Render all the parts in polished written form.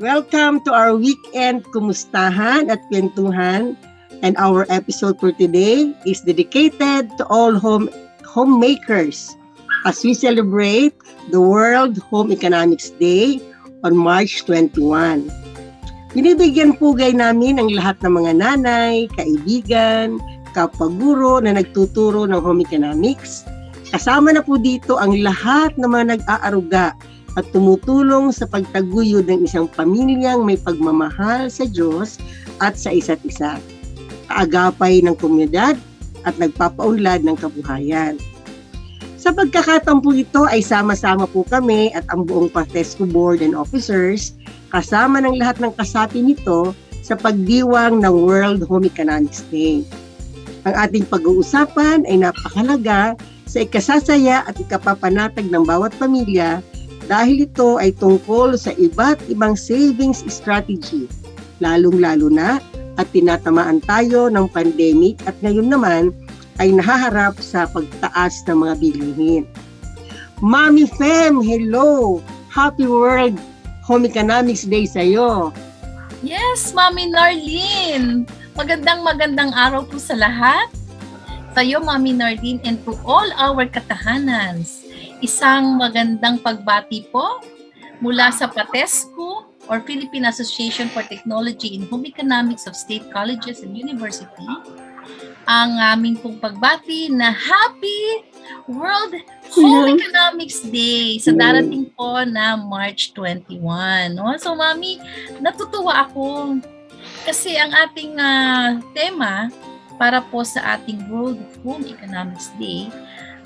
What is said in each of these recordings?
Welcome to our weekend kumustahan at kwentuhan. And our episode for today is dedicated to all homemakers as we celebrate the World Home Economics Day on March 21. Binibigyan pugay namin ang lahat ng mga nanay, kaibigan, kapwa-guro na nagtuturo ng home economics. Kasama na po dito ang lahat ng mga nag-aaruga at tumutulong sa pagtaguyod ng isang pamilyang may pagmamahal sa Diyos at sa isa't isa, kaagapay ng komunidad at nagpapaunlad ng kabuhayan. Sa pagkakataon po ito ay sama-sama po kami at ang buong Patesco Board and Officers kasama ng lahat ng kasapi nito sa pagdiwang ng World Home Economics Day. Ang ating pag-uusapan ay napakalaga sa ikasasaya at ikapapanatag ng bawat pamilya dahil ito ay tungkol sa iba't ibang savings strategy, lalong-lalo na at tinatamaan tayo ng pandemic at ngayon naman ay nahaharap sa pagtaas ng mga bilihin. Mami Fem, hello! Happy World Home Economics Day sa'yo! Yes, Mami Narlene! Magandang araw po sa lahat. Sa'yo, Mami Narlene, and to all our katahanans. Isang magandang pagbati po mula sa Patesco or Philippine Association for Technology in Home Economics of State Colleges and University. Ang aming pong pagbati na Happy World Home Economics Day sa darating po na March 21. No? So, Mami, natutuwa ako kasi ang ating tema para po sa ating World Home Economics Day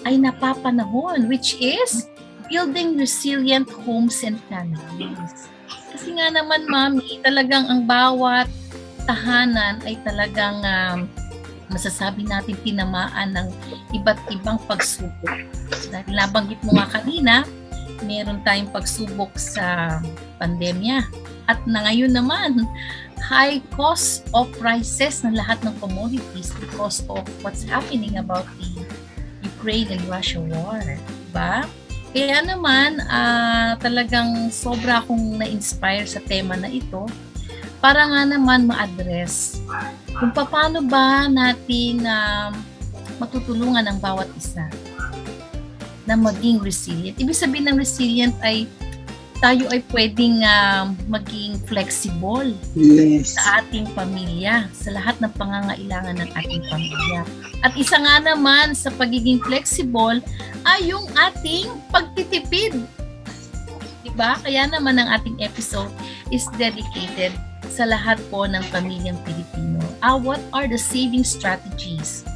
ay napapanahon, which is building resilient homes and families. Kasi nga naman, Mami, talagang ang bawat tahanan ay talagang masasabi natin tinamaan ng iba't ibang pagsubok. Dahil nabanggit mo nga kanina, meron tayong pagsubok sa pandemya. At na ngayon naman, high cost of prices ng lahat ng commodities because of what's happening about the Ukraine and Russia war, diba? Kaya naman, talagang sobra akong na-inspire sa tema na ito para nga naman ma-address kung paano ba natin matutulungan ang bawat isa na maging resilient. Ibig sabihin ng resilient ay tayo ay pwedeng maging flexible sa ating pamilya, sa lahat ng pangangailangan ng ating pamilya. At isa nga naman sa pagiging flexible ay yung ating pagtitipid. Diba? Kaya naman ang ating episode is dedicated sa lahat po ng pamilyang Pilipino. What are the saving strategies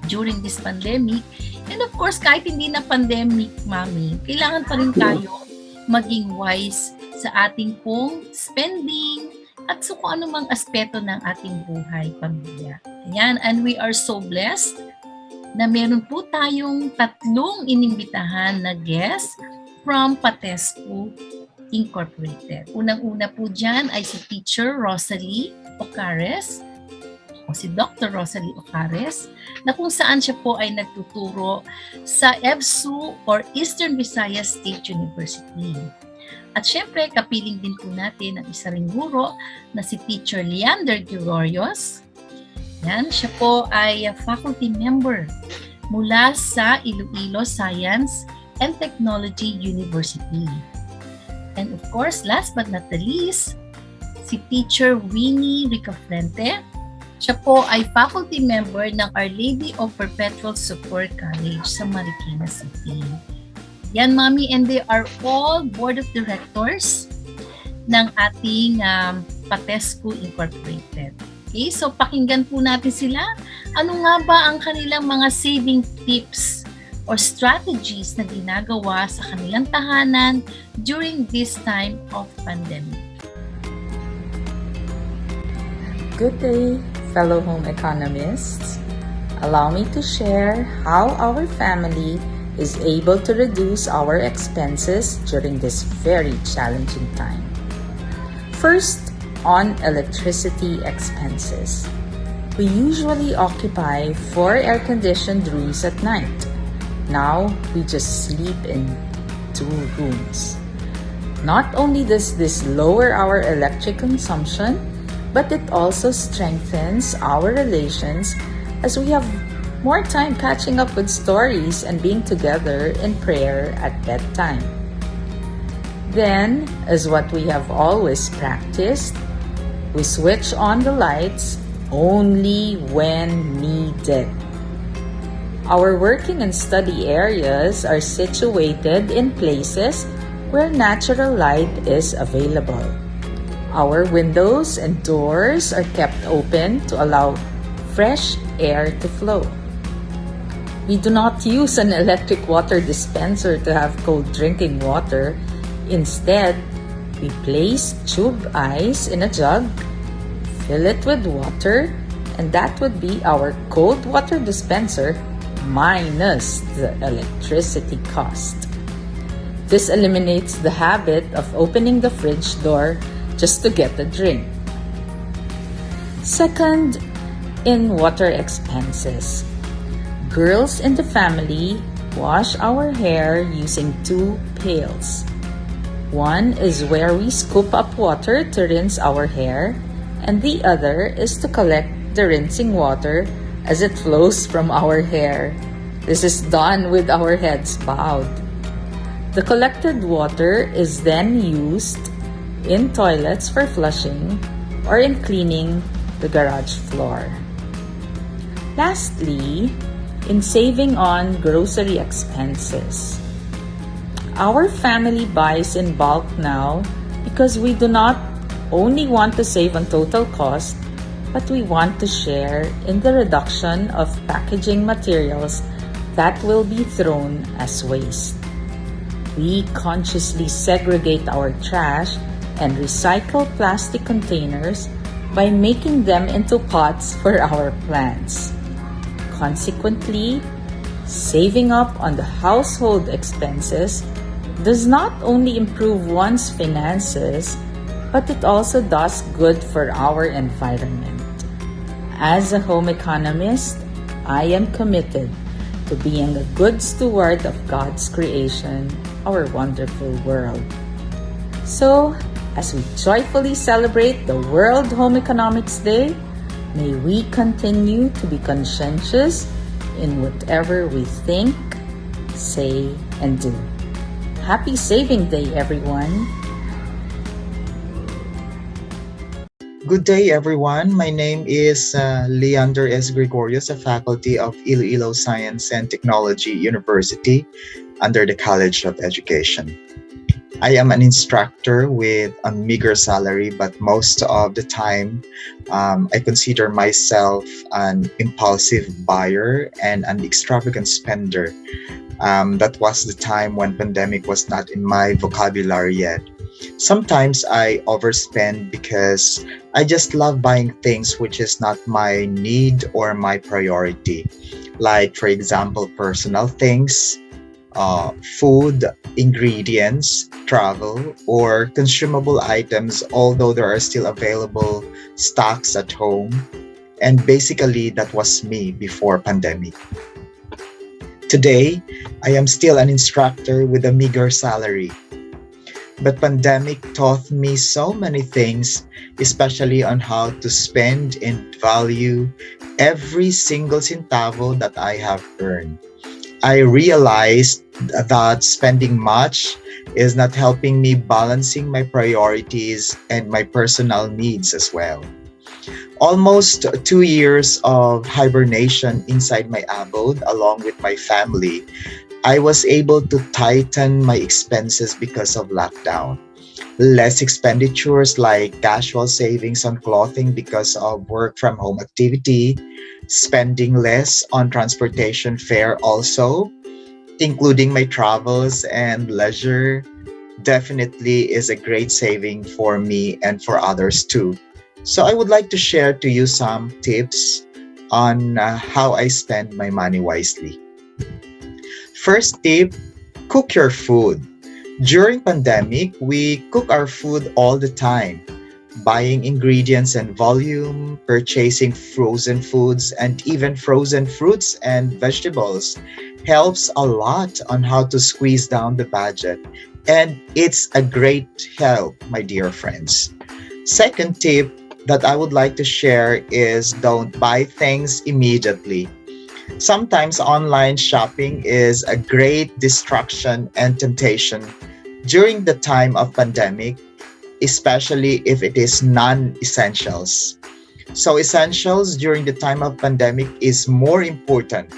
during this pandemic? And of course, kahit hindi na pandemic, Mami, kailangan pa rin tayo maging wise sa ating pong spending at sa kung anumang aspeto ng ating buhay, pamilya. Ayan, and we are so blessed na meron po tayong 3 inimbitahan na guests from Patesco Incorporated. Unang-una po dyan ay si Teacher Rosalie Ocares o si Dr. Rosalie Ocares na kung saan siya po ay nagtuturo sa EBSU or Eastern Visayas State University. At syempre, kapiling din po natin ang isa ring guro na si Teacher Leander Gregorios. Yan, siya po ay faculty member mula sa Iloilo Science and Technology University. And of course, last but not the least, si Teacher Winnie Ricafrente. Siya po ay faculty member ng Our Lady of Perpetual Support College sa Marikina City. Yan, Mami, and they are all board of directors ng ating Patesco Incorporated. Okay, so pakinggan po natin sila. Ano nga ba ang kanilang mga saving tips or strategies na ginagawa sa kanilang tahanan during this time of pandemic? Good day, fellow home economists. Allow me to share how our family is able to reduce our expenses during this very challenging time. First, on electricity expenses. We usually occupy 4 air-conditioned rooms at night. Now, we just sleep in 2 rooms. Not only does this lower our electric consumption, but it also strengthens our relations as we have more time catching up with stories and being together in prayer at bedtime. Then, as what we have always practiced, we switch on the lights only when needed. Our working and study areas are situated in places where natural light is available. Our windows and doors are kept open to allow fresh air to flow. We do not use an electric water dispenser to have cold drinking water. Instead, we place tube ice in a jug, fill it with water, and that would be our cold water dispenser minus the electricity cost. This eliminates the habit of opening the fridge door just to get a drink. Second, in water expenses. Girls in the family wash our hair using 2 pails. One is where we scoop up water to rinse our hair, and the other is to collect the rinsing water as it flows from our hair. This is done with our heads bowed. The collected water is then used in toilets for flushing or in cleaning the garage floor. Lastly, in saving on grocery expenses. Our family buys in bulk now because we do not only want to save on total cost, but we want to share in the reduction of packaging materials that will be thrown as waste. We consciously segregate our trash and recycle plastic containers by making them into pots for our plants. Consequently, saving up on the household expenses does not only improve one's finances, but it also does good for our environment. As a home economist, I am committed to being a good steward of God's creation, our wonderful world. So, as we joyfully celebrate the World Home Economics Day, may we continue to be conscientious in whatever we think, say, and do. Happy Saving Day, everyone! Good day, everyone. My name is Leander S. Gregorius, a faculty of Iloilo Science and Technology University under the College of Education. I am an instructor with a meager salary, but most of the time, I consider myself an impulsive buyer and an extravagant spender. That was the time when pandemic was not in my vocabulary yet. Sometimes I overspend because I just love buying things which is not my need or my priority. Like, for example, personal things, food, ingredients, travel, or consumable items, although there are still available stocks at home. And basically, that was me before pandemic. Today, I am still an instructor with a meager salary. But pandemic taught me so many things, especially on how to spend and value every single centavo that I have earned. I realized that spending much is not helping me balancing my priorities and my personal needs as well. Almost 2 years of hibernation inside my abode along with my family, I was able to tighten my expenses because of lockdown. Less expenditures like casual savings on clothing because of work from home activity, spending less on transportation fare also, including my travels and leisure, definitely is a great saving for me and for others too. So I would like to share to you some tips on how I spend my money wisely. First tip, cook your food. During pandemic, we cook our food all the time, buying ingredients and volume, purchasing frozen foods, and even frozen fruits and vegetables helps a lot on how to squeeze down the budget And it's a great help, my dear friends. Second tip that I would like to share is don't buy things immediately. Sometimes online shopping is a great distraction and temptation during the time of pandemic, especially if it is non-essentials. So essentials during the time of pandemic is more important.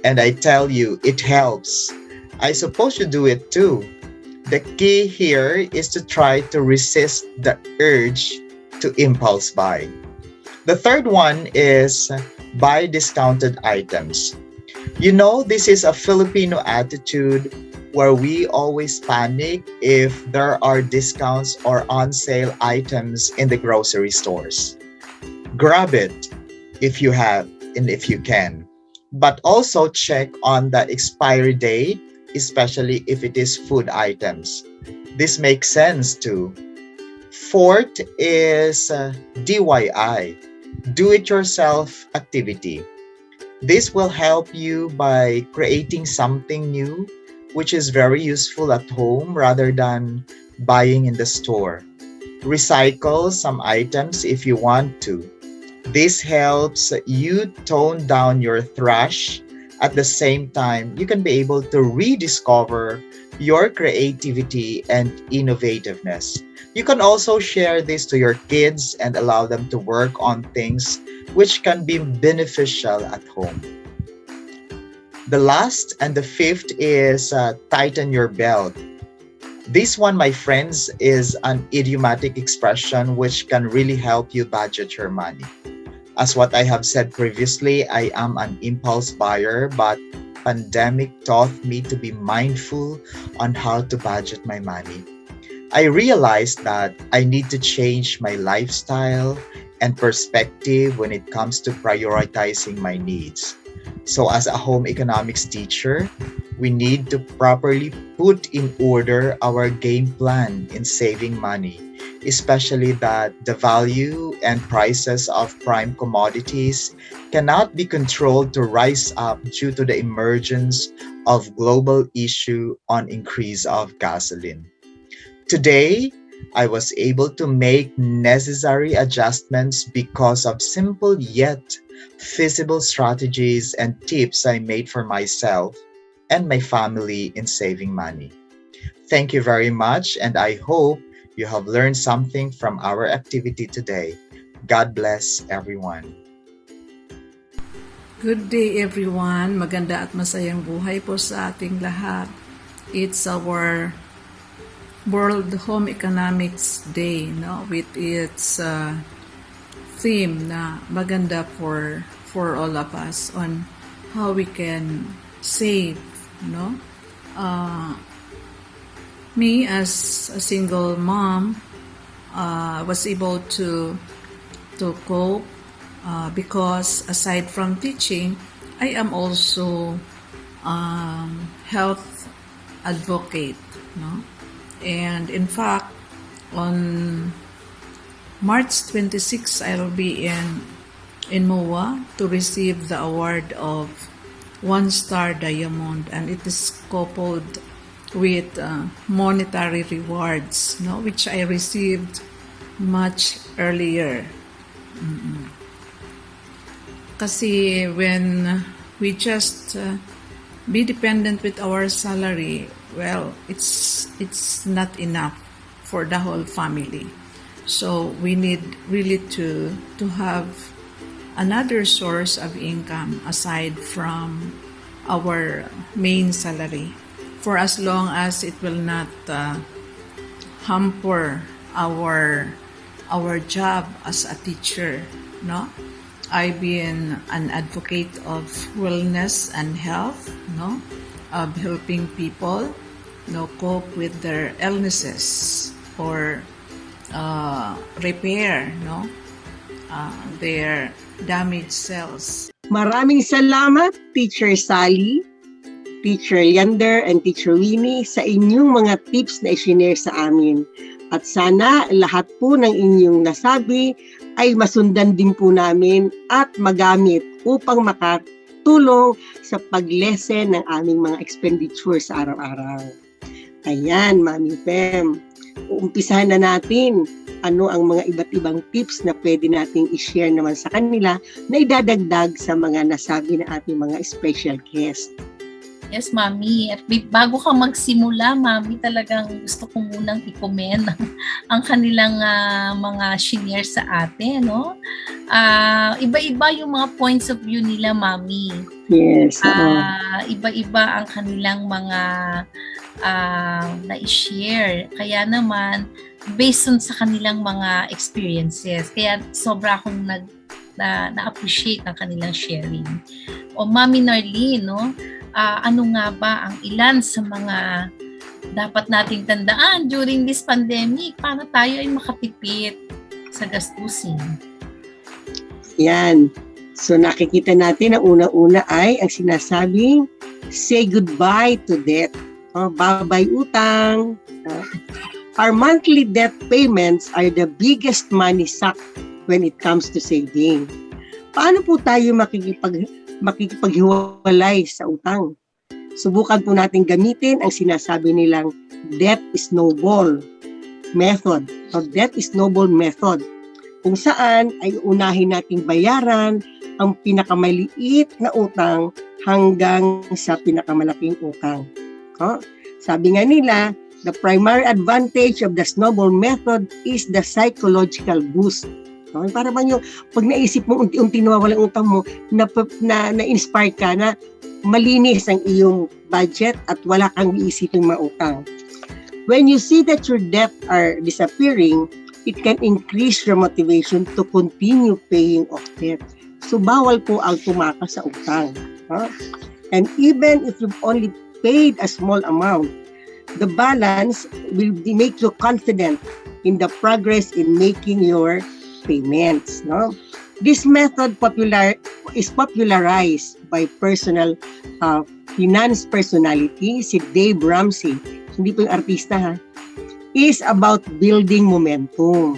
And I tell you, it helps. I suppose you do it too. The key here is to try to resist the urge to impulse buy. The third one is buy discounted items. You know, this is a Filipino attitude where we always panic if there are discounts or on sale items in the grocery stores. Grab it if you have and if you can. But also check on the expiry date, especially if it is food items. This makes sense too. Fourth is DIY, do it yourself activity. This will help you by creating something new, which is very useful at home rather than buying in the store. Recycle some items if you want to. This helps you tone down your trash. At the same time, you can be able to rediscover your creativity and innovativeness. You can also share this to your kids and allow them to work on things which can be beneficial at home. The last and the fifth is tighten your belt. This one, my friends, is an idiomatic expression which can really help you budget your money. As what I have said previously, I am an impulse buyer, but pandemic taught me to be mindful on how to budget my money. I realized that I need to change my lifestyle and perspective when it comes to prioritizing my needs. So, as a home economics teacher, we need to properly put in order our game plan in saving money, especially that the value and prices of prime commodities cannot be controlled to rise up due to the emergence of global issue on increase of gasoline. Today, I was able to make necessary adjustments because of simple yet feasible strategies and tips I made for myself and my family in saving money. Thank you very much, and I hope you have learned something from our activity today. God bless everyone. Good day everyone. Maganda at masayang buhay po sa ating lahat. It's our World Home Economics Day, no, with its theme na maganda for all of us on how we can save, no. Me as a single mom was able to cope because aside from teaching, I am also health advocate, no. And in fact, on March 26, I'll be in MOA to receive the award of one-star diamond, and it is coupled with monetary rewards, no, which I received much earlier. Kasi when we just be dependent with our salary, well, it's not enough for the whole family. So we need really to have another source of income aside from our main salary, for as long as it will not hamper our job as a teacher, no. I've been an advocate of wellness and health, no, of helping people, no, cope with their illnesses or repair, no, their damaged cells. Maraming salamat, Teacher Sally, Teacher Leander, and Teacher Winnie sa inyong mga tips na i-share sa amin. At sana lahat po ng inyong nasabi ay masundan din po namin at magamit upang makatulong sa paglesen ng aming mga expenditure sa araw-araw. Ayan, Mami Fem. Uumpisahan na natin ano ang mga iba't ibang tips na pwede nating i-share naman sa kanila na idadagdag sa mga nasabi na ating mga special guest. Yes, Mami. At bago ka magsimula, Mami, talagang gusto ko munang i-comment ang kanilang mga shinare sa atin, no? Iba-iba yung mga points of view nila, Mami. Yes. Iba-iba ang kanilang mga na-share. Kaya naman, based on sa kanilang mga experiences. Kaya sobra akong na-appreciate ang kanilang sharing. O Mami Narlene, no? Ano nga ba ang ilan sa mga dapat nating tandaan during this pandemic para tayo ay makatipid sa gastusin? Yan. So nakikita natin na una-una ay ang sinasabing say goodbye to debt. Bye-bye utang. Our monthly debt payments are the biggest money suck when it comes to saving. Paano po tayo makikipaghiwalay sa utang? Subukan po natin gamitin ang sinasabi nilang debt snowball method or debt snowball method kung saan ay unahin nating bayaran ang pinakamaliit na utang hanggang sa pinakamalaking utang. Sabi nga nila, the primary advantage of the snowball method is the psychological boost. Para bang yung pag naisip mo unti-unti nawawala ang utang mo, na-inspire ka na malinis ang iyong budget at wala kang iisiping mautang. When you see that your debt are disappearing, it can increase your motivation to continue paying off debt. So bawal po ang tumakas sa utang. And even if you've only paid a small amount, the balance will make you confident in the progress in making your payments. This method is popularized by personal finance personality, si Dave Ramsey, hindi po yung artista ha, is about building momentum.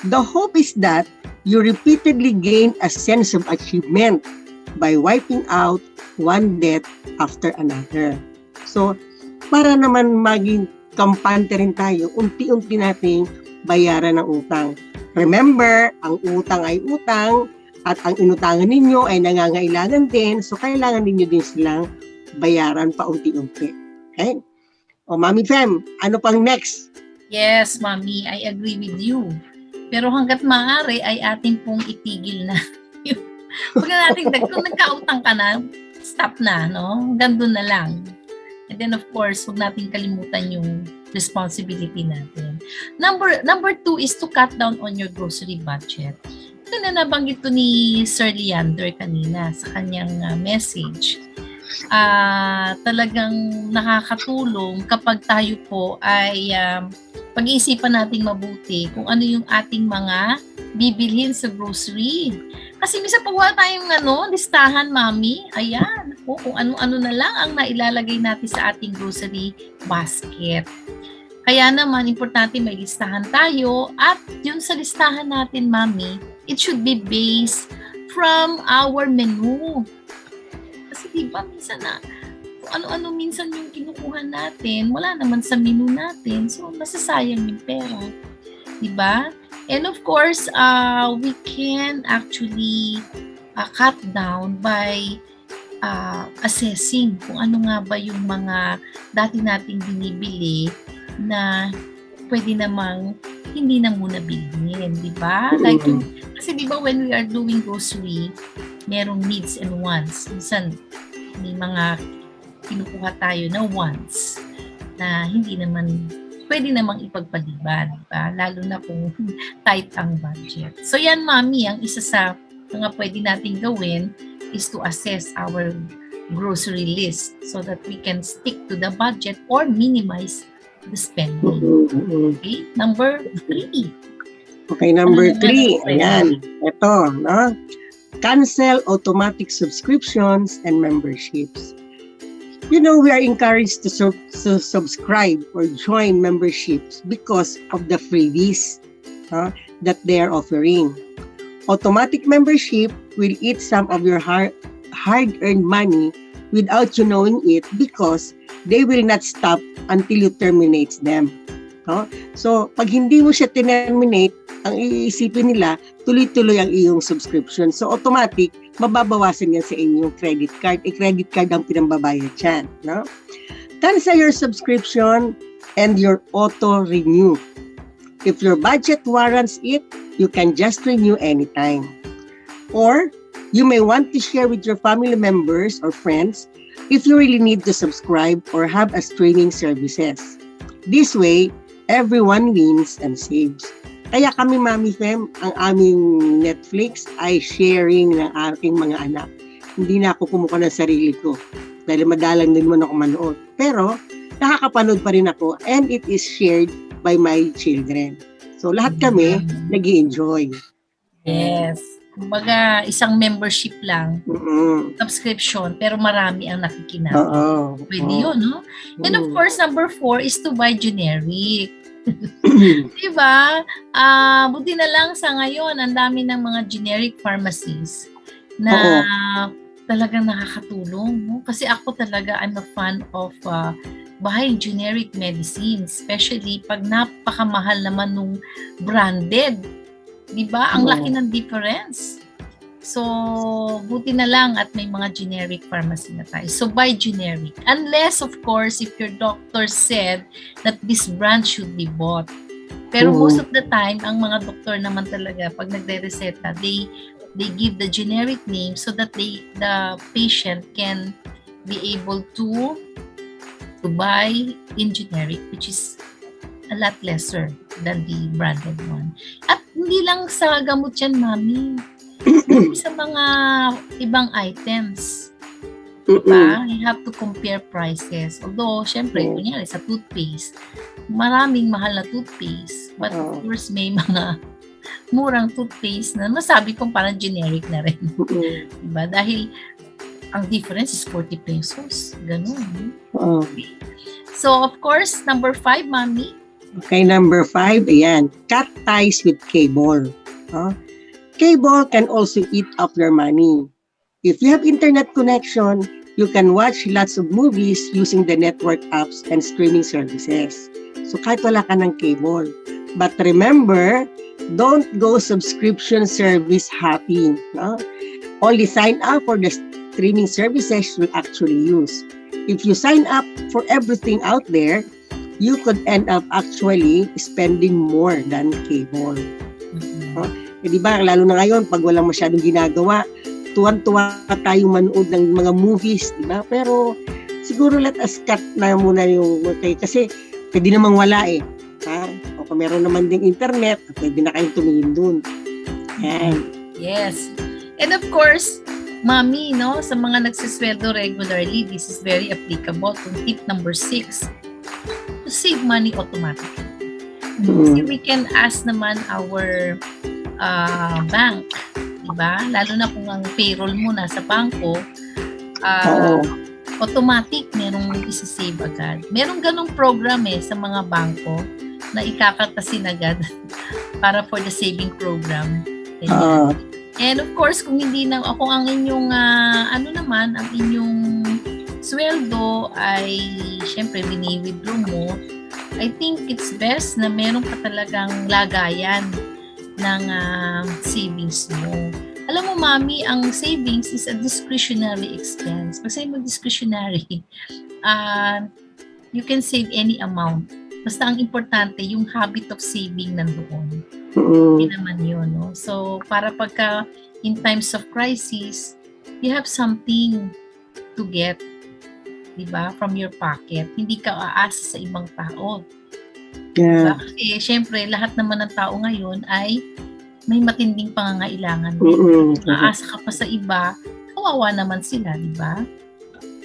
The hope is that you repeatedly gain a sense of achievement by wiping out one debt after another. So, para naman maging kampante rin tayo, unti-unti nating bayaran ng utang. Remember, ang utang ay utang at ang inutangan ninyo ay nangangailangan din, so kailangan ninyo din silang bayaran pa unti-unti. Okay? O Mami Fem, ano pang next? Yes, Mami, I agree with you. Pero hanggat maaari ay ating pong itigil na. Huwag na natin, kung nagkautang ka na, stop na, no? Hanggang doon na lang. And then of course, huwag natin kalimutan yung responsibility natin. Number 2 is to cut down on your grocery budget. Ito na nabanggit to ni Sir Leander kanina sa kanyang message. Talagang nakakatulong kapag tayo po ay pag-iisipan nating mabuti kung ano yung ating mga bibilhin sa grocery. Kasi minsan pag wala tayong listahan, Mami, ayan, kung ano-ano na lang ang nailalagay natin sa ating grocery basket. Kaya naman, importante may listahan tayo at yun sa listahan natin, Mami, it should be based from our menu. Kasi diba, minsan kung ano-ano minsan yung kinukuha natin, wala naman sa menu natin, so masasayang yung pera. Diba? And of course, we can actually cut down by assessing kung ano nga ba yung mga dati nating binibili na pwede namang hindi na muna bilhin, di ba? Like kasi di ba when we are doing grocery, merong needs and wants. Minsan, may mga kinukuha tayo na wants na hindi naman pwede namang ipagpaliban, di ba? Lalo na kung tight ang budget. So yan, Mami, ang isa sa mga pwede nating gawin is to assess our grocery list so that we can stick to the budget or minimize the spending. Okay? Number 3. Okay, number 3. Ayan. Ito, no? Cancel automatic subscriptions and memberships. We are encouraged to subscribe or join memberships because of the freebies that they are offering. Automatic membership will eat some of your hard-earned money without you knowing it because they will not stop until you terminate them. No? So, pag hindi mo siya terminate, ang iisipin nila, tuloy-tuloy ang iyong subscription. So, automatic, mababawasan yan sa inyong credit card. Credit card ang pinambabayad yan. No? Cancel your subscription and your auto-renew. If your budget warrants it, you can just renew anytime. Or, you may want to share with your family members or friends if you really need to subscribe or have a streaming services. This way, everyone wins and saves. Kaya kami, Mami Fem, ang aming Netflix ay sharing ng aking mga anak. Hindi na ako kumuha ng sarili ko dahil madalang din mo ako manood. Pero, nakakapanood pa rin ako and it is shared by my children. So, lahat kami nag-i-enjoy. Yes. Kumbaga, isang membership lang, subscription, pero marami ang nakikinabang. Oo. Pwede yun, no? And of course, number 4 is to buy generic. Diba? Buti na lang sa ngayon, ang dami ng mga generic pharmacies na talagang nakakatulong. No? Kasi ako talaga, I'm a fan of buying generic medicines, especially pag napakamahal naman nung branded. Diba? Ang laki ng difference. So, buti na lang at may mga generic pharmacy na tayo. So, buy generic. Unless, of course, if your doctor said that this brand should be bought. Pero most of the time, ang mga doktor naman talaga, pag nagre-reseta, they give the generic name so that the patient can be able to buy in generic, which is a lot lesser than the branded one. At hindi lang sa gamot yan, Mami. Sa mga ibang items. Diba? You have to compare prices. Although, syempre, kunyari sa toothpaste, maraming mahal na toothpaste. But of course, may mga murang toothpaste na masabi kong parang generic na rin. Diba? Dahil ang difference is 40 pesos. Ganun. So, of course, number 5, Mami. Okay, number 5, ayan. Cut ties with cable. Cable can also eat up your money. If you have internet connection, you can watch lots of movies using the network apps and streaming services. So kahit wala ka ng cable. But remember, don't go subscription service hopping. No? Only sign up for the streaming services you actually use. If you sign up for everything out there, you could end up actually spending more than cable. Di ba, lalo na ngayon, pag walang masyadong ginagawa, tuwan-tuwa tayong manood ng mga movies, di ba? Pero siguro let us cut na muna yung kasi pwede namang wala eh. O kung meron naman ding internet, pwede na kayong tumingin dun. Yan. Yes. And of course, Mami, no, sa mga nagsisweldo regularly, this is very applicable. Kung tip number 6, to save money automatically. Kasi we can ask naman our bank, diba? Lalo na kung ang payroll mo nasa bangko, automatic merong isi-save agad. Merong ganong program sa mga bangko na ikakatasin agad para for the saving program. And of course, kung hindi na ako ang inyong ang inyong sweldo ay syempre bini-withdraw mo, I think it's best na meron ka talagang lagayan ng savings mo. Alam mo, Mami, ang savings is a discretionary expense. Kasi mo discretionary, you can save any amount. Basta ang importante, yung habit of saving nandoon. Hindi naman yun, no? So, para pagka in times of crisis, you have something to get, diba, from your pocket. Hindi ka aasa sa ibang tao. Yeah. Diba? Kasi, syempre, lahat naman ng tao ngayon ay may matinding pangangailangan. Aasa ka pa sa iba, kawawa naman sila, diba?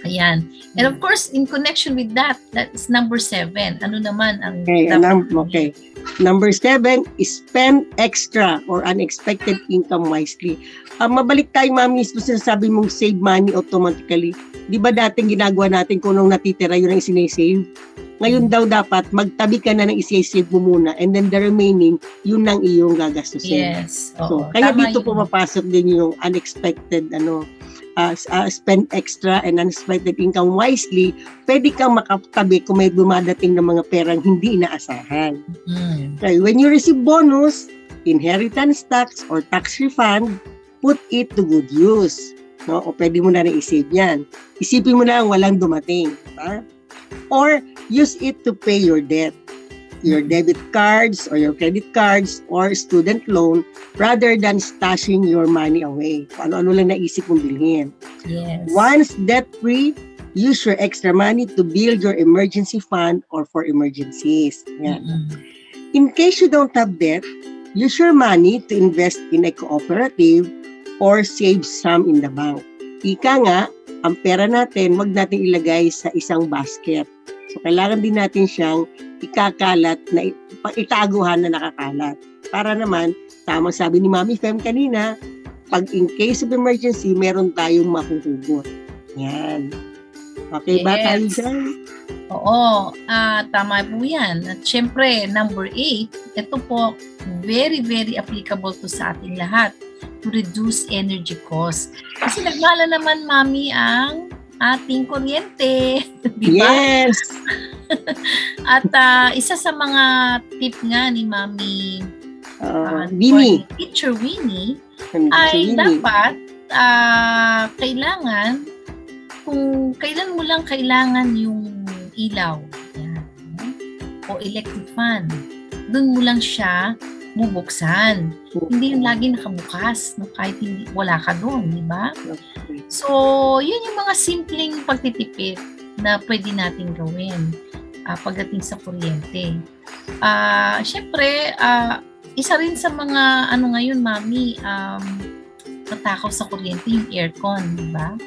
Ayan. And of course, in connection with that is number 7. Ano naman ang Okay. Number 7 is spend extra or unexpected income wisely. Mabalik tayo, Mami, kung sinasabi mong save money automatically. Di ba dating ginagawa natin kung nung natitira yun ang sinesave? Ngayon daw dapat magtabi ka na ng isisave mo muna and then the remaining, yun ang iyong gagastusin. Yes. So, kaya dito pumapasok din yung unexpected spend extra and unexpected income wisely, pwede kang makatabi kung may dumadating ng mga perang hindi inaasahan. Okay, when you receive bonus, inheritance tax, or tax refund, put it to good use. No? O pwede mo na i-save yan. Isipin mo na ang walang dumating. Diba? Or use it to pay your debt. Your debit cards or your credit cards or student loan rather than stashing your money away. Ano-ano lang naisip mong bilhin. Yes. Once debt-free, use your extra money to build your emergency fund or for emergencies. Yan. In case you don't have debt, use your money to invest in a cooperative or save some in the bank. Ika nga, ang pera natin, wag natin ilagay sa isang basket. So, kailangan din natin siyang ikakalat na itaguhan na nakakalat. Para naman, tamang sabi ni Mami Fem kanina, pag in case of emergency, meron tayong mahuhugot. Yan. Okay ba tayo dyan? Oo, tama po yan. At syempre, number 8, ito po, very, very applicable to sa ating lahat to reduce energy cost. Kasi nagmala naman, Mami, ang ating kuryente. Di ba? Yes! At isa sa mga tip nga ni Mami Winnie. Teacher Winnie, ay dapat kailangan, kung kailan mo lang kailangan yung ilaw, yan, o electric fan, dun mo lang siya bubuksan. Hindi yung lagi nakabukas, no? Kahit hindi, wala ka doon, di ba? So, yun yung mga simpleng pagtitipid na pwede natin gawin pagdating sa kuryente. Siyempre, isa rin sa mga, ngayon, Mami, matakaw sa kuryente, yung aircon, di ba?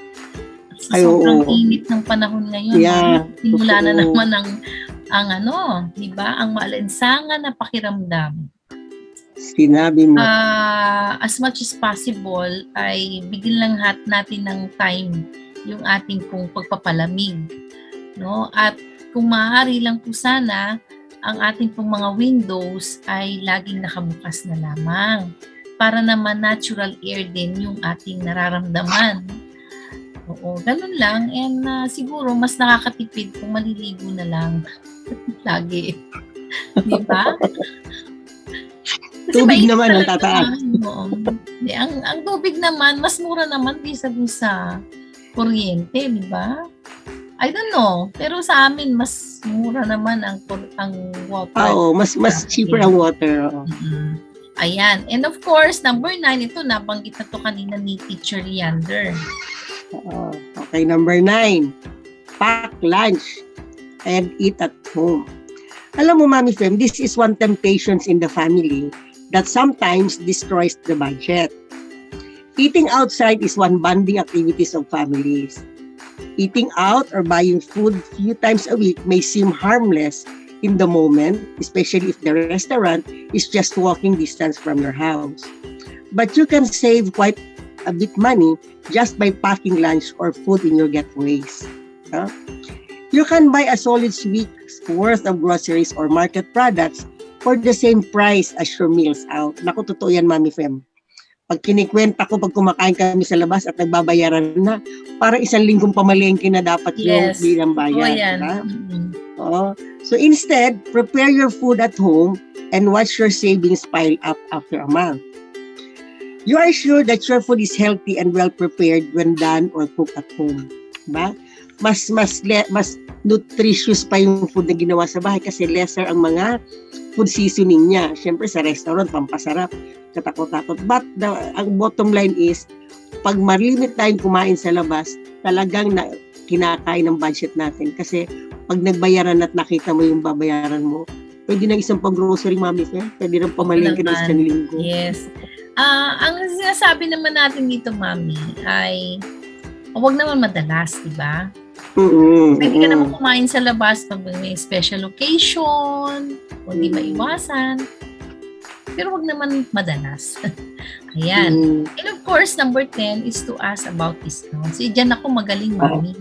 Sobrang init ng panahon ngayon. Yeah. Simula na naman ang di ba? Ang maalansangan na pakiramdam. Sinabi mo. As much as possible, ay bigyan lang natin ng time yung ating pong pagpapalamig. No? At kung maaari lang po sana, ang ating pong mga windows ay laging nakabukas na lamang para naman natural air din yung ating nararamdaman. Oo, ganun lang. And siguro mas nakakatipid kung maliligo na lang lagi. Di ba? Tubig naman ang tataas. Ang tubig naman, mas mura naman kaysa dun sa kuryente, di ba? I don't know. Pero sa amin, mas mura naman ang water. Oo, mas cheaper ang water. Ayan. And of course, number 9, ito nabanggit na to kanina ni Teacher Leander. Okay, number 9. Pack lunch and eat at home. Alam mo, Mami Fem, this is one temptation in the family that sometimes destroys the budget. Eating outside is one bonding activities of families. Eating out or buying food few times a week may seem harmless in the moment, especially if the restaurant is just walking distance from your house. But you can save quite a bit money just by packing lunch or food in your getaways. You can buy a solid week's worth of groceries or market products for the same price as your meals out. Naku, totoo yan, Mami Fem. Pag kinikwenta ko, pag kumakain kami sa labas at nagbabayaran na, parang 1 linggong pamalengke na dapat yung bilang bayad. Yan. So instead, prepare your food at home and watch your savings pile up after a month. You are sure that your food is healthy and well prepared when done or cooked at home. Diba? Mas nutritious pa yung food na ginawa sa bahay kasi lesser ang mga food seasoning niya. Siyempre sa restaurant, pampasarap, katakot-takot. But ang bottom line is, pag malimit tayong kumain sa labas, talagang kinakain ng budget natin. Kasi pag nagbayaran at nakita mo yung babayaran mo, pwede na isang pag-grocery, Mami Fem. Pwede nang pamalingkin ng isang linggo. Yes. Ang sinasabi naman natin dito, Mami, ay huwag naman madalas, di ba? Pwede ka naman kumain sa labas pag may special occasion, o di maiwasan. Pero wag naman madalas. Ayan. And of course, number 10 is to ask about discounts. Diyan ako magaling, Mami.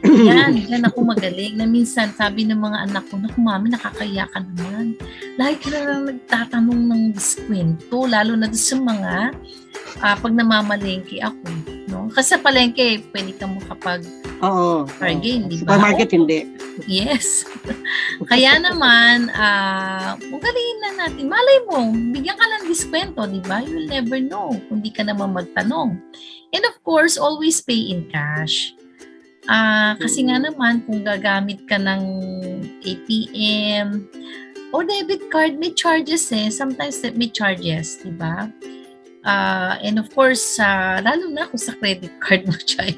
Diyan ako magaling. Na minsan, sabi ng mga anak ko, naku, Mami, nakakaya ka naman. Lagi ka na lang nagtatanong ng diskwento, lalo na sa mga pag namamalengke ako. No? Kasi sa palengke, pwede ka makapag Oo. bargain, di ba? Supermarket, hindi. Yes. Kaya naman, magaling na natin. Malay mo, bigyan ka ng diskwento, di ba? You'll never know kung di ka naman magtanong. And of course, always pay in cash. Kasi nga naman, kung gagamit ka ng ATM o debit card, may charges eh. Sometimes may charges, di ba? And of course, lalo na kung sa credit card mo, Chay,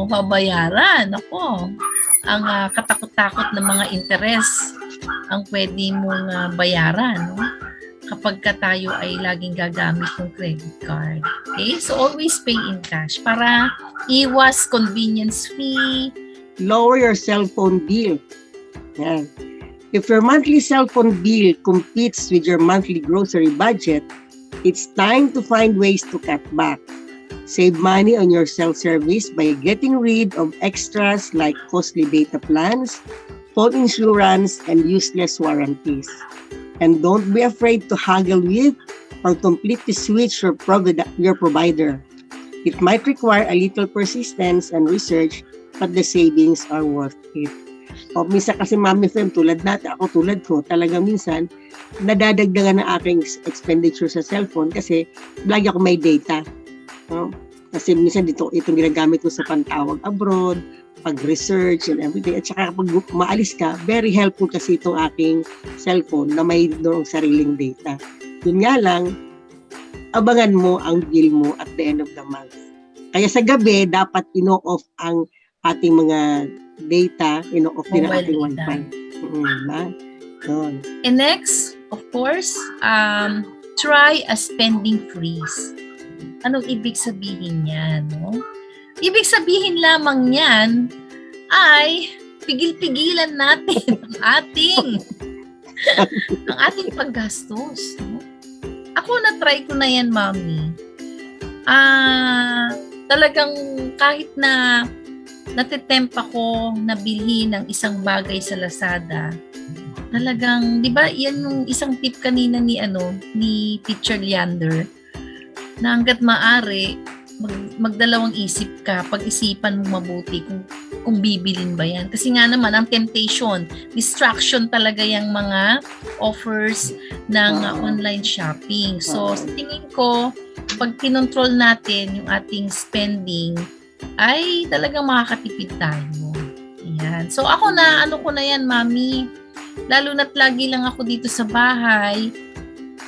babayaran. Ako, ang katakot-takot na mga interes ang pwede mong bayaran, no? Kapag ka tayo ay laging gagamit ng credit card. Okay? So, always pay in cash para iwas convenience fee. Lower your cellphone bill. Yan. If your monthly cellphone bill competes with your monthly grocery budget, it's time to find ways to cut back. Save money on your cell service by getting rid of extras like costly data plans, phone insurance, and useless warranties. And don't be afraid to haggle with or completely switch your provider. It might require a little persistence and research, but the savings are worth it. O minsan kasi Mami Fem, tulad ko, talagang minsan, nadadagdagan ng aking expenditure sa cellphone kasi lagi ako may data. No? Kasi minsan itong ginagamit ko sa pantawag abroad, pag-research and everything. At saka kapag maalis ka, very helpful kasi itong aking cellphone na may doon sariling data. Yun nga lang, abangan mo ang bill mo at the end of the month. Kaya sa gabi, dapat ino-off ang ating mga data, ino-off din ang ating Wi-Fi. And next, of course, try a spending freeze. Anong ibig sabihin yan? No? Ibig sabihin lamang yan ay pigil-pigilan natin ang ating paggastos. No? Ako na-try ko na yan, Mami. Talagang kahit na natitempt ako na bilhin ng isang bagay sa Lazada, talagang, di ba, yan yung isang tip kanina ni Teacher Leander, na hanggat maaari, magdalawang isip ka, pag-isipan mo mabuti kung bibilin ba yan. Kasi nga naman, ang temptation, distraction talaga yung mga offers ng online shopping. So, sa tingin ko, pag kinontrol natin yung ating spending, ay talagang makakatipid tayo. Ayan. So, ako na, ko na yan, Mami. Lalo na't lagi lang ako dito sa bahay,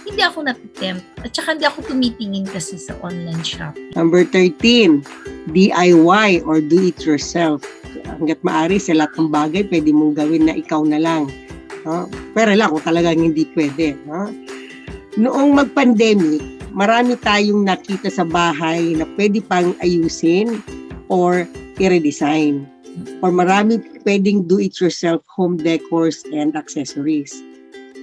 hindi ako natitempt. At saka hindi ako tumitingin kasi sa online shopping. Number 13, DIY or do it yourself. Hanggat maaari sa lahat ng bagay, pwede mong gawin na ikaw na lang. No? Pero lang kung talagang hindi pwede. No? Noong mag-pandemic, marami tayong nakita sa bahay na pwede pang ayusin or i-redesign. Or marami pwedeng do-it-yourself home decors and accessories.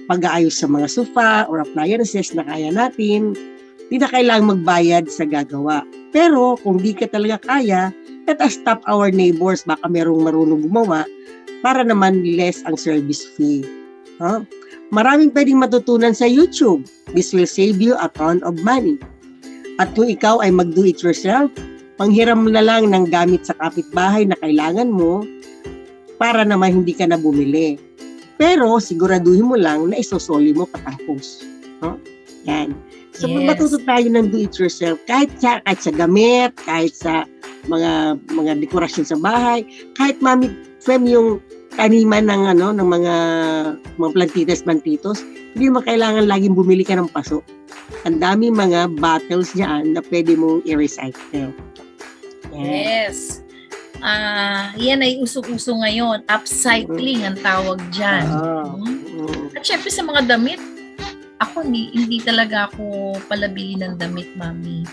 Pag-aayos sa mga sofa or appliances na kaya natin, hindi na kailangang magbayad sa gagawa. Pero kung di ka talaga kaya, let us tap our neighbors, baka merong marunong gumawa, para naman less ang service fee. Huh? Maraming pwedeng matutunan sa YouTube. This will save you a ton of money. At kung ikaw ay mag-do-it-yourself, panghiram na lang ng gamit sa kapitbahay na kailangan mo para naman hindi ka na bumili. Pero siguraduhin mo lang na isosoli mo patapos. No? Yan. So matuto tayo ng do-it-yourself kahit sa gamit, kahit sa mga dekorasyon sa bahay, kahit Mami Fem yung taniman ng mga plantitos, hindi mo kailangan laging bumili ka ng paso. Ang dami mga bottles diyan na pwede mong i-recycle. Yes. Yan ay uso-uso ngayon. Upcycling ang tawag dyan. At syempre sa mga damit, ako hindi talaga ako palabili ng damit, Mami.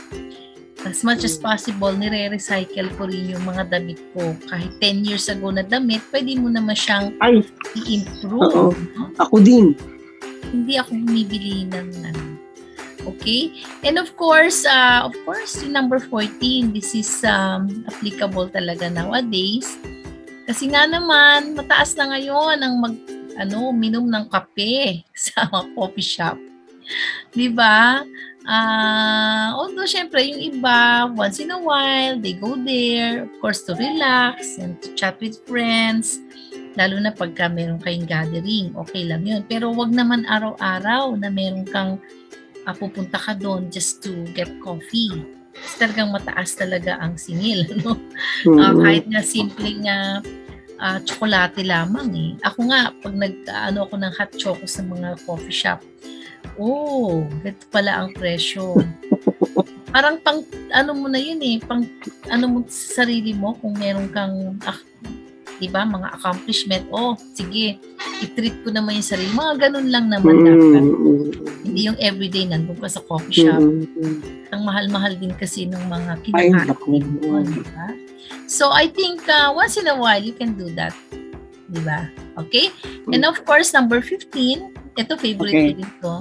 As much as possible, nire-recycle ko rin yung mga damit ko. Kahit 10 years ago na damit, pwede mo naman siyang i-improve. No? Ako din. Hindi ako bumibili ng okay? And of course, yung number 14, this is applicable talaga nowadays. Kasi nga naman, mataas na ngayon ang minom ng kape sa coffee shop. 'Di ba? Although syempre yung iba, once in a while, they go there, of course, to relax and to chat with friends. Lalo na pagka meron kayong gathering, okay lang yun. Pero wag naman araw-araw na meron kang pupunta ka doon just to get coffee. Kasi talagang mataas talaga ang singil. No? Kahit na simpleng tsokolate lamang eh. Ako nga, pag ako ng hot choco sa mga coffee shop, ganito pala ang presyo. Parang mo na yun eh, mo sa sarili mo kung meron kang, diba, mga accomplishment. Sige, i-treat ko naman yung sarili. Mga ganun lang naman dapat. Hindi yung everyday nandun ka sa coffee shop. Ang mahal-mahal din kasi ng mga kinakain mo, diba? So, I think once in a while, you can do that. Diba? Okay? And of course, number 15, ito favorite ko din to.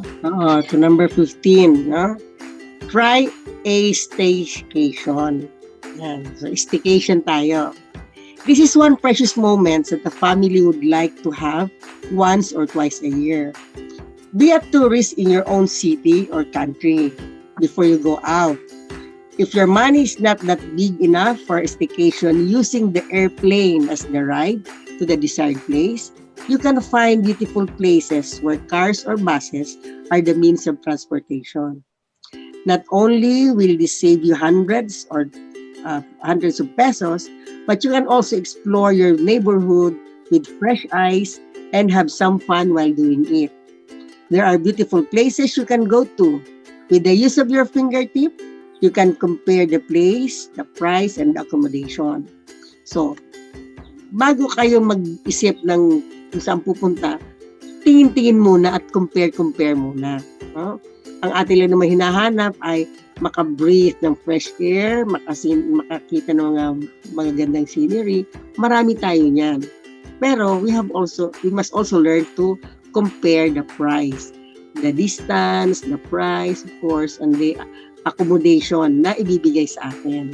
To number 15, no? Try a staycation. Yan. So, staycation tayo. This is one precious moment that the family would like to have once or twice a year. Be a tourist in your own city or country before you go out. If your money is not that big enough for a staycation using the airplane as the ride to the desired place, you can find beautiful places where cars or buses are the means of transportation. Not only will this save you hundreds of pesos, but you can also explore your neighborhood with fresh eyes and have some fun while doing it. There are beautiful places you can go to. With the use of your fingertip, you can compare the place, the price, and the accommodation. So, bago kayo mag-isip ng kung saan pupunta, tingin-tingin muna at compare muna. Ang ating lang naman hinahanap ay maka-breathe ng fresh air, makakita ng mga gandang scenery. Marami tayo niyan. Pero we must also learn to compare the price, the distance, the price, of course, and the accommodation na ibibigay sa atin.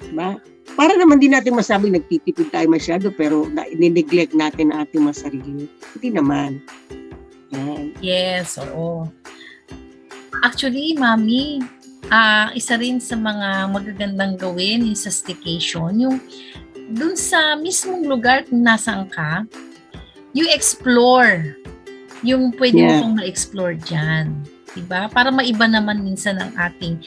Diba? Para naman din natin masabing nagtitipid tayo masyado pero neglect natin ang ating mga sarili. Hindi naman. Yan. Yes, oo. Actually, Mami, isa rin sa mga magagandang gawin yung sa staycation, yung dun sa mismong lugar kung nasaan ka, you explore yung pwede mo kong ma-explore dyan. Diba? Para maiba naman minsan ang ating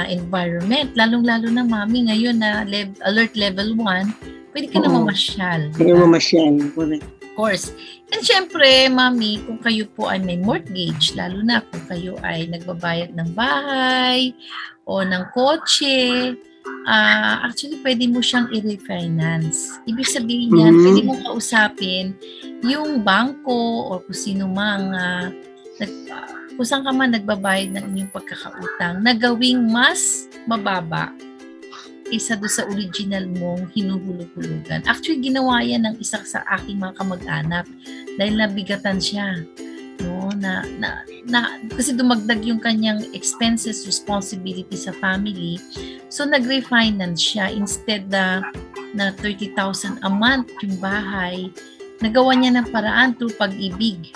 environment. Lalong-lalo na, Mami, ngayon na alert level 1, pwede ka na mamasyal. Pwede mamasyal. Of course. And syempre, Mami, kung kayo po ay may mortgage, lalo na kung kayo ay nagbabayad ng bahay o ng kotse, actually, pwede mo siyang i-refinance. Ibig sabihin yan, pwede mong kausapin yung bangko o kung sino mang kung saan ka man nagbabayad ng inyong pagkakautang na gawing mas mababa kaysa doon sa original mong hinuhulog-hulugan. Actually, ginawa yan ng isa sa aking mga kamag-anak dahil nabigatan siya. No? Kasi dumagdag yung kanyang expenses, responsibility sa family. So, nag-refinance siya. Instead na 30,000 a month yung bahay, nagawa niya ng paraan through pag-ibig.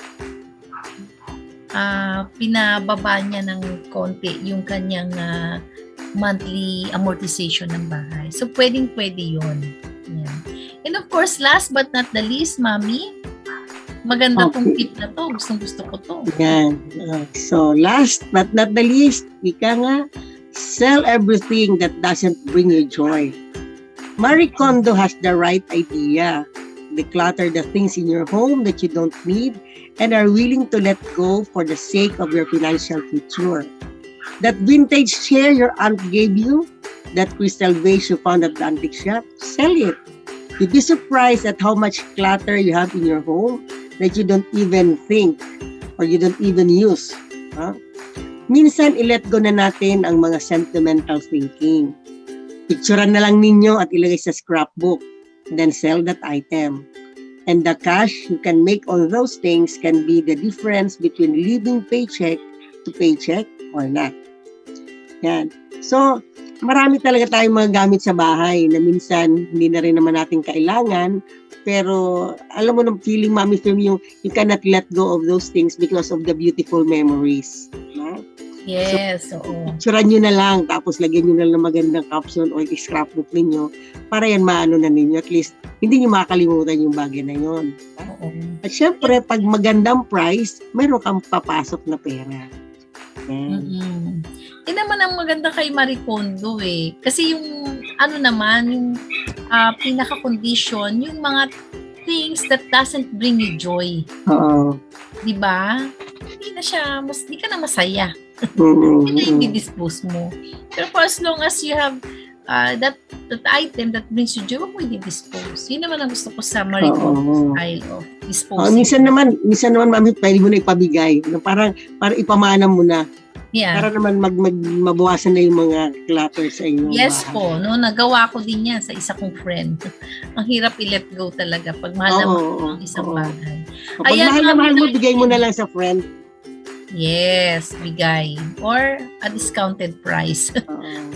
Pinababa niya ng konti yung kanyang monthly amortization ng bahay. So, pwedeng-pwede yun. Yan. And of course, last but not the least, Mami, maganda tong tip na to. Gustong-gusto ko to. Yan. So, last but not the least, ika nga, sell everything that doesn't bring you joy. Marie Kondo has the right idea. Declutter the things in your home that you don't need and are willing to let go for the sake of your financial future. That vintage chair your aunt gave you, that crystal vase you found at the antique shop, sell it. You'd be surprised at how much clutter you have in your home that you don't even think or you don't even use. Minsan, i-let go na natin ang mga sentimental thinking. Picturean na lang ninyo at ilagay sa scrapbook. Then sell that item. And the cash you can make on those things can be the difference between living paycheck to paycheck or not. Yan. So, marami talaga tayong mga gamit sa bahay na minsan hindi na rin naman natin kailangan. Pero, alam mo ng feeling, Mami Film, you cannot let go of those things because of the beautiful memories. Yes, oo. Picturean nyo na lang, tapos lagyan nyo na lang magandang caption o scrapbook ninyo para yan maano na ninyo. At least, hindi nyo makakalimutan yung bagay na yun. Oo. At syempre, pag magandang price, meron kang papasok na pera. Yan. Mm-mm. Yun naman ang maganda kay Marie Kondo eh. Kasi yung ano naman, yung pinaka-condition, yung mga things that doesn't bring you joy. Oo. Diba? Di ka na masaya. Mm-mm. Hindi na yung i-dispose mo. Pero for as long as you have that item that brings you joy, huwag mo i-dispose. Yun naman ang gusto ko sa Marie Kondo style of disposing. Minsan naman, mami, pwede mo na ipabigay. Parang ipamana mo na. Yeah. Para naman mabawasan na yung mga clutter sa inyo. Yes po, no, nagawa ko din yan sa isa kong friend. Ang hirap i-let go talaga pag mahal na mahal ang isang bagay. Pag mahal na mahal mo, bigay mo na lang sa friend. Yes, bigay. Or a discounted price.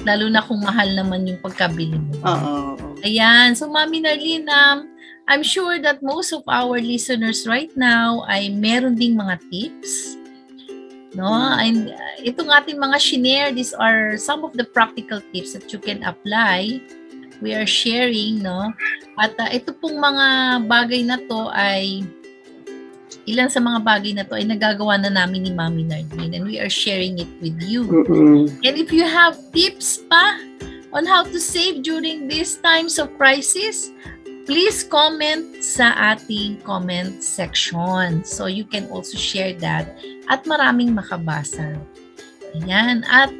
Lalo na kung mahal naman yung pagkabili mo. Ayan, so Mami Narlene, I'm sure that most of our listeners right now ay meron ding mga tips. No, and itong ating mga shinare, these are some of the practical tips that you can apply. We are sharing, no? At ito pong mga bagay na to ay ilan sa mga bagay na to ay nagagawa na namin ni Mami Narlene, and we are sharing it with you. And if you have tips pa on how to save during these times of crisis, please comment sa ating comment section. So you can also share that at maraming makabasa. Ayan. At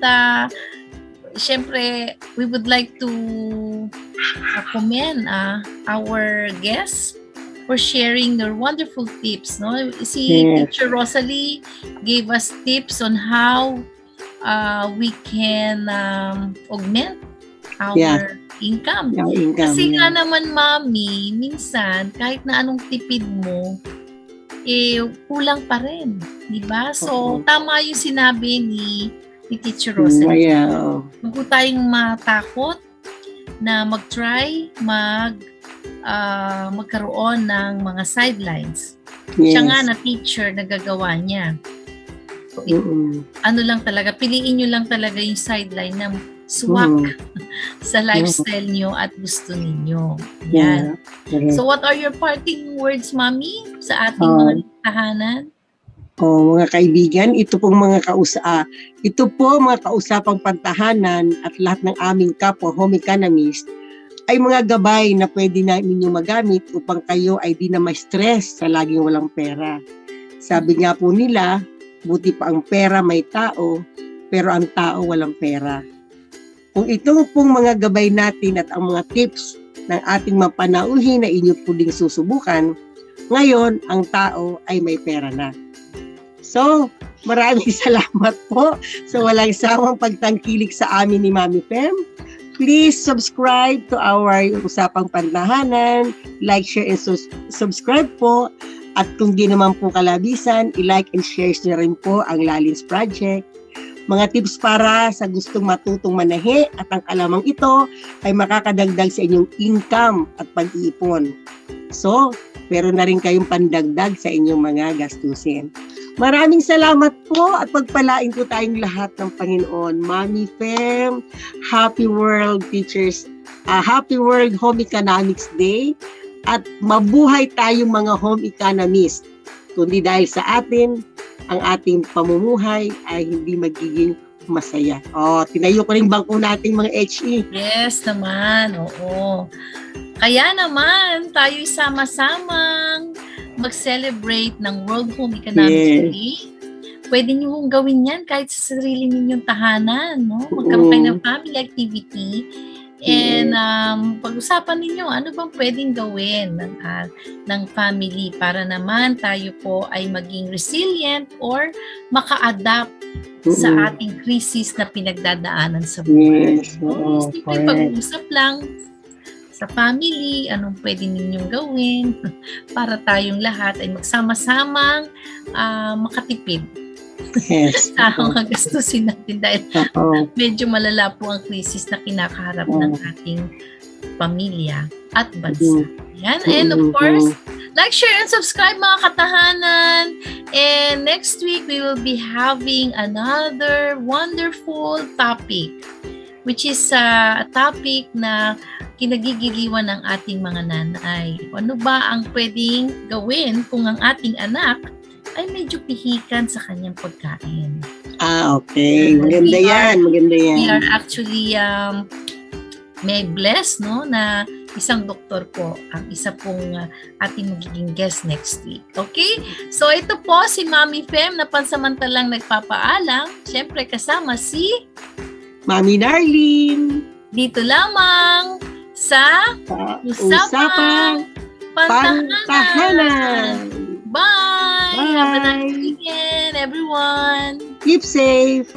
syempre, we would like to commend our guests for sharing their wonderful tips. No? Si Teacher Rosalie gave us tips on how we can augment our income. Kasi nga naman, Mami, minsan, kahit na anong tipid mo, kulang pa rin. Diba? So, tama yung sinabi ni Teacher Rosalie. Huwag po tayong matakot na mag-try, magkaroon ng mga sidelines. Siya nga na teacher, nagagawa niya. So, ano lang talaga, piliin nyo lang talaga yung sideline na swak sa lifestyle nyo at gusto ninyo. Yan. So what are your parting words, Mami, sa ating mga tahanan? Mga kaibigan, ito po mga kausapang pantahanan at lahat ng aming kapwa home economist ay mga gabay na pwede na ninyo magamit upang kayo ay di na ma-stress sa laging walang pera. Sabi nga po nila, buti pa ang pera may tao, pero ang tao walang pera. Kung ito pong mga gabay natin at ang mga tips ng ating mapanauhin na inyo po ding susubukan, ngayon ang tao ay may pera na. So, maraming salamat po sa walang sawang pagtangkilik sa amin ni Mami Fem. Please subscribe to our Usapang Pantahanan, like, share, and subscribe po. At kung di naman po kalabisan, i-like and share nyo rin po ang Lalins Project. Mga tips para sa gustong matutong manahe at ang kalamang ito ay makakadagdag sa inyong income at pag-iipon. So, meron na rin kayong pandagdag sa inyong mga gastusin. Maraming salamat po at pagpalain po tayong lahat ng Panginoon. Mami Fem, Happy World Teachers, Happy World Home Economics Day, at mabuhay tayong mga home economists. Kundi dahil sa atin, ang ating pamumuhay ay hindi magiging masaya. Tinayo ko rin bangko nating mga HE. Yes naman, oo. Kaya naman, tayo'y sama-samang mag-celebrate ng World Home Economics Day. Pwede niyo hong gawin yan kahit sa sarili ninyong tahanan. No? Magkaroon kayo ng family activity. And pag-usapan ninyo, ano bang pwedeng gawin ng family para naman tayo po ay maging resilient or maka-adapt sa ating krisis na pinagdadaanan sa buhay. Simple pag-uusap lang sa family, anong pwede ninyong gawin para tayong lahat ay magsama-samang makatipid. Yes. Sa mga gastusin natin dahil medyo malala po ang krisis na kinakaharap ng ating pamilya at bansa. Yan. And of course, Like, share, and subscribe mga katahanan. And next week, we will be having another wonderful topic, which is a topic na kinagigiliwan ng ating mga nanay. Ano ba ang pwedeng gawin kung ang ating anak ay medyo pihikan sa kanyang pagkain? Okay. Maganda yan. Maganda yan. We are actually may bless, no, na isang doktor po ang isa pong ating magiging guest next week. Okay? So ito po si Mami Fem na pansamantalang nagpapaalam. Siyempre kasama si Mami Darlene. dito lamang sa Usapang Pantahanan. Bye! Bye! Have a nice weekend, everyone! Keep safe.